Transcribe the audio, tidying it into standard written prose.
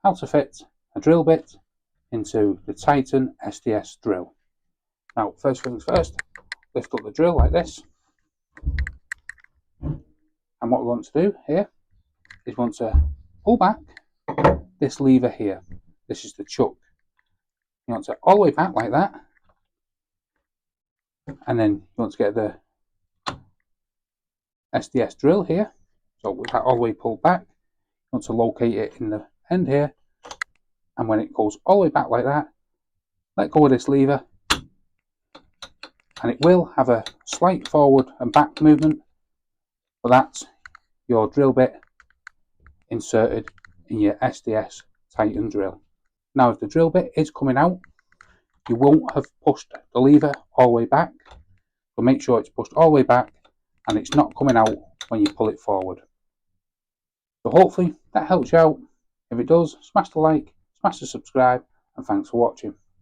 how to fit a drill bit into the Titan SDS drill. Now, first things first, lift up the drill like this. And what we want to do here is we want to pull back this lever here. This is the chuck. You want to all the way back like that. And then you want to get the SDS drill here. So with that all the way pulled back, you want to locate it in the end here. And when it goes all the way back like that, let go of this lever. And it will have a slight forward and back movement. But that's your drill bit inserted in your SDS Titan drill. Now if the drill bit is coming out, you won't have pushed the lever all the way back. So make sure it's pushed all the way back and it's not coming out when you pull it forward. So hopefully that helps you out. If it does, smash the like, smash the subscribe, and thanks for watching.